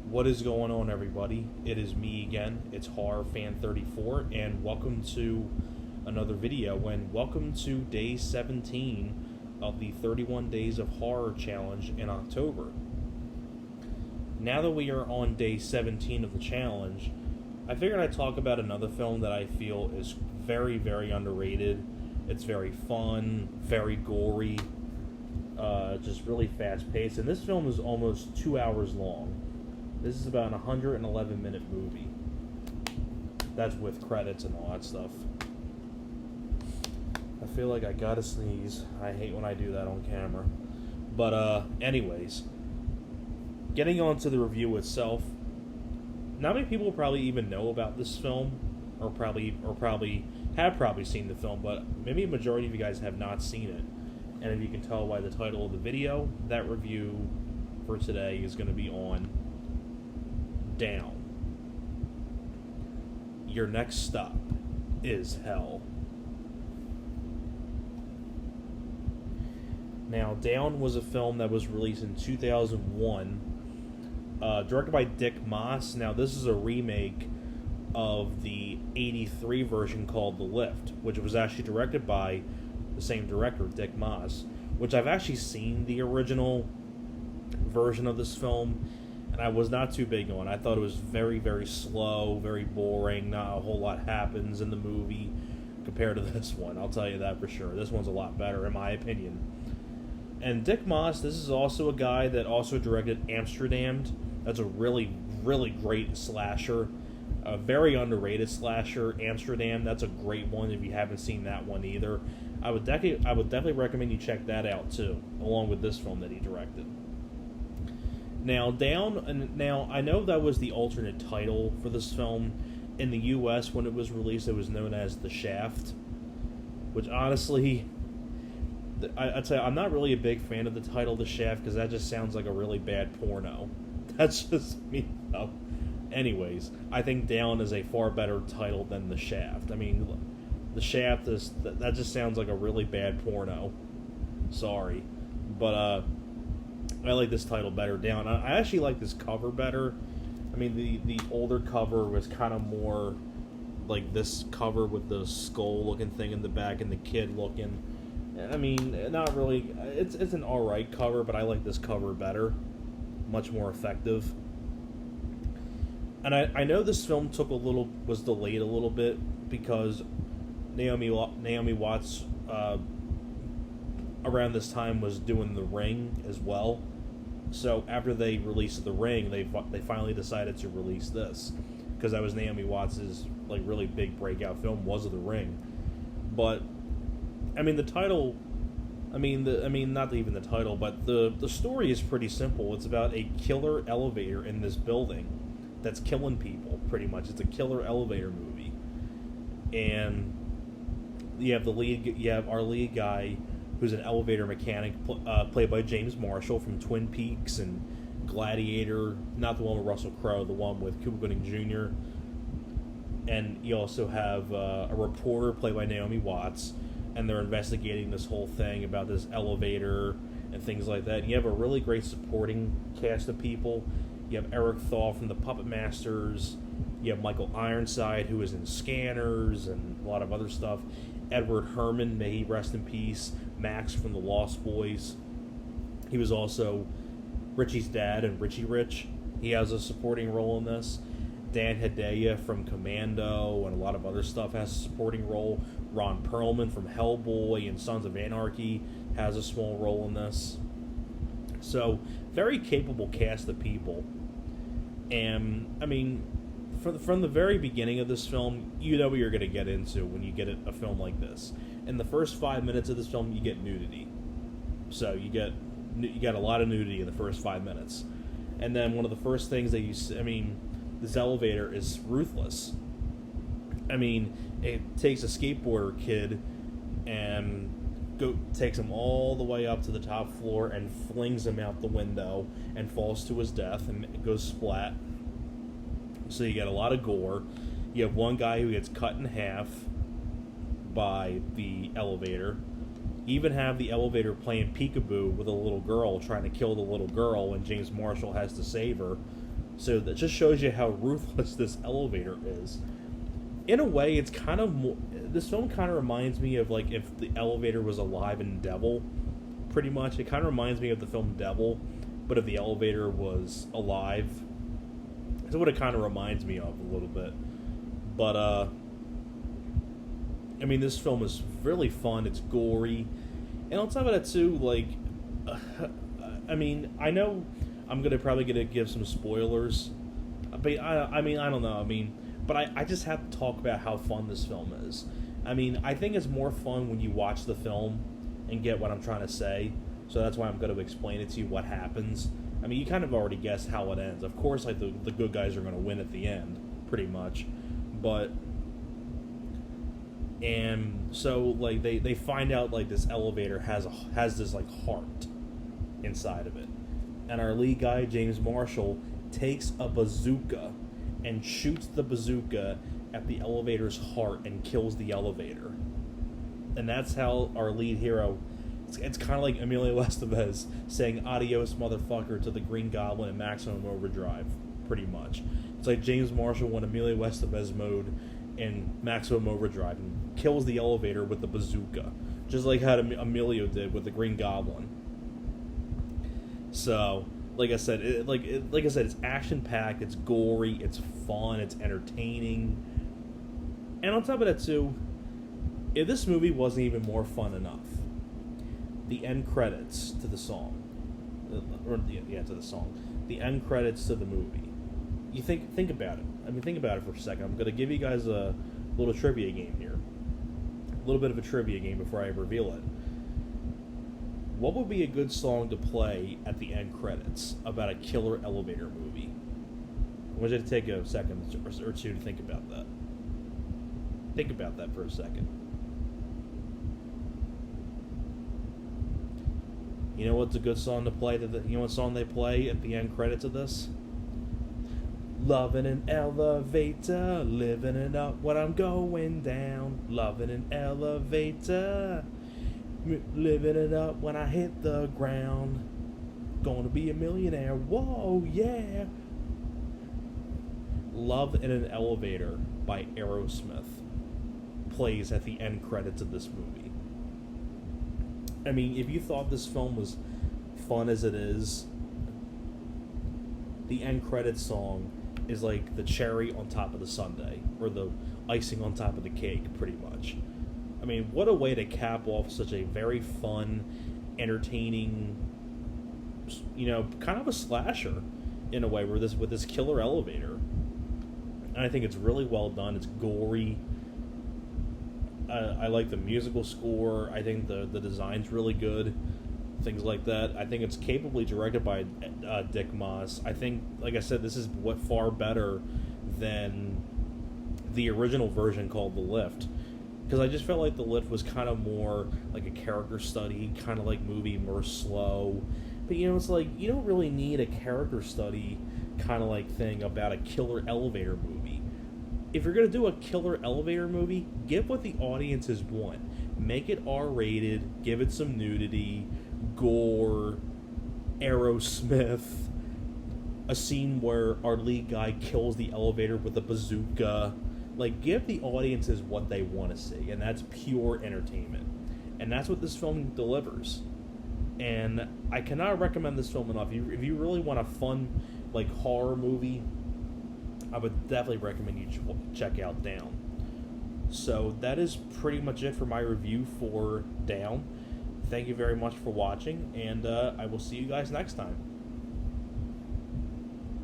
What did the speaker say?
What is going on, everybody? It is me again. It's HorrorFan34, and welcome to another video. And welcome to day 17 of the 31 Days of Horror Challenge in October. Now that we are on day 17 of the challenge, I figured I'd talk about another film that I feel is very, very underrated. It's very fun, very gory, just really fast-paced. And this film is almost 2 hours long. This is about a 111-minute movie. That's with credits and all that stuff. I feel like I gotta sneeze. I hate when I do that on camera. But, anyways. Getting on to the review itself. Not many people probably even know about this film. Or probably have seen the film. But maybe a majority of you guys have not seen it. And if you can tell by the title of the video, that review for today is going to be on Down. Your next stop is hell. Now, Down was a film that was released in 2001, directed by Dick Maas. Now, this is a remake of the 83 version called The Lift, which was actually directed by the same director, Dick Maas, which I've actually seen the original version of this film, and I was not too big on. I thought it was very, very slow, very boring, not a whole lot happens in the movie compared to this one, I'll tell you that for sure. This one's a lot better, in my opinion. And Dick Maas, this is also a guy that also directed Amsterdam. That's a really, really great slasher. A very underrated slasher, Amsterdam. That's a great one if you haven't seen that one either. I would definitely recommend you check that out too, along with this film that he directed. Now, Now, I know that was the alternate title for this film. In the U.S., when it was released, it was known as The Shaft, which honestly, I'd say I'm not really a big fan of the title The Shaft, because that just sounds like a really bad porno. That's just me, though. Anyways, I think Down is a far better title than The Shaft. I mean, The Shaft that just sounds like a really bad porno. Sorry. But, I like this title better, Down. I actually like this cover better. I mean, the older cover was kind of more like this cover with the skull-looking thing in the back and the kid looking. I mean, not really. It's an alright cover, but I like this cover better. Much more effective. And I know this film was delayed a little bit because Naomi Watts around this time was doing The Ring as well. So after they released The Ring, they finally decided to release this, because that was Naomi Watts' like really big breakout film, was The Ring. But I mean, the title, not even the title, but the story is pretty simple. It's about a killer elevator in this building that's killing people, pretty much. It's a killer elevator movie. And you have our lead guy, who's an elevator mechanic, played by James Marshall from Twin Peaks and Gladiator, not the one with Russell Crowe, the one with Cuba Gooding Jr. And you also have a reporter played by Naomi Watts, and they're investigating this whole thing about this elevator and things like that. And you have a really great supporting cast of people. You have Eric Thaw from the Puppet Masters. You have Michael Ironside, who is in Scanners and a lot of other stuff. Edward Herrmann, may he rest in peace. Max from The Lost Boys. He was also Richie's dad in Richie Rich. He has a supporting role in this. Dan Hedaya from Commando and a lot of other stuff has a supporting role. Ron Perlman from Hellboy and Sons of Anarchy has a small role in this. So, very capable cast of people. And, I mean, from the very beginning of this film, you know what you're going to get into when you get a film like this. In the first 5 minutes of this film, you get nudity. So, you get a lot of nudity in the first 5 minutes. And then one of the first things that you see, this elevator is ruthless. I mean, it takes a skateboarder kid and takes him all the way up to the top floor and flings him out the window and falls to his death and it goes splat. So you get a lot of gore. You have one guy who gets cut in half by the elevator. You even have the elevator playing peekaboo with a little girl, trying to kill the little girl when James Marshall has to save her. So that just shows you how ruthless this elevator is. In a way, it's kind of more, this film kind of reminds me of like if the elevator was alive in Devil, pretty much. It kind of reminds me of the film Devil, but if the elevator was alive. That's what it kind of reminds me of a little bit. But I mean, this film is really fun. It's gory, and on top of that too, like, I mean, I know I'm probably gonna give some spoilers, but I mean, I don't know. I mean, but I just have to talk about how fun this film is. I mean, I think it's more fun when you watch the film and get what I'm trying to say. So that's why I'm going to explain it to you what happens. I mean, you kind of already guessed how it ends. Of course, like the good guys are going to win at the end, pretty much. But and so like they find out like this elevator has this like heart inside of it, and our lead guy James Marshall takes a bazooka and shoots the bazooka at the elevator's heart and kills the elevator. And that's how our lead hero, it's kind of like Emilio Estevez saying adios motherfucker to the Green Goblin in Maximum Overdrive, pretty much. It's like James Marshall went Emilio Estevez mode in Maximum Overdrive and kills the elevator with the bazooka, just like how Emilio did with the Green Goblin. So, like I said, it's action-packed, it's gory, it's fun, it's entertaining. And on top of that, too, if this movie wasn't even more fun enough, the end credits to the song, to the song, the end credits to the movie, you think about it. I mean, think about it for a second. I'm going to give you guys a little trivia game here. A little bit of a trivia game before I reveal it. What would be a good song to play at the end credits about a killer elevator movie? I want you to take a second or two to think about that. Think about that for a second. You know what's a good song to play? You know what song they play at the end credits of this? Loving an elevator, living it up when I'm going down. Loving an elevator, living it up when I hit the ground. Gonna be a millionaire, whoa, yeah. Love in an Elevator by Aerosmith plays at the end credits of this movie. I mean, if you thought this film was fun as it is, the end credits song is like the cherry on top of the sundae, or the icing on top of the cake, pretty much. I mean, what a way to cap off such a very fun, entertaining, kind of a slasher in a way, with this killer elevator. And I think it's really well done. It's gory. I like the musical score. I think the design's really good. Things like that. I think it's capably directed by Dick Maas. I think, like I said, this is far better than the original version called The Lift. Because I just felt like The Lift was kind of more like a character study, kind of like movie, more slow. But, it's like, you don't really need a character study kind of like thing about a killer elevator movie. If you're going to do a killer elevator movie, give what the audiences want. Make it R-rated, give it some nudity, gore, Aerosmith, a scene where our lead guy kills the elevator with a bazooka. Like, give the audiences what they want to see, and that's pure entertainment. And that's what this film delivers. And I cannot recommend this film enough. If you really want a fun, like, horror movie, I would definitely recommend you check out Down. So that is pretty much it for my review for Down. Thank you very much for watching, and I will see you guys next time.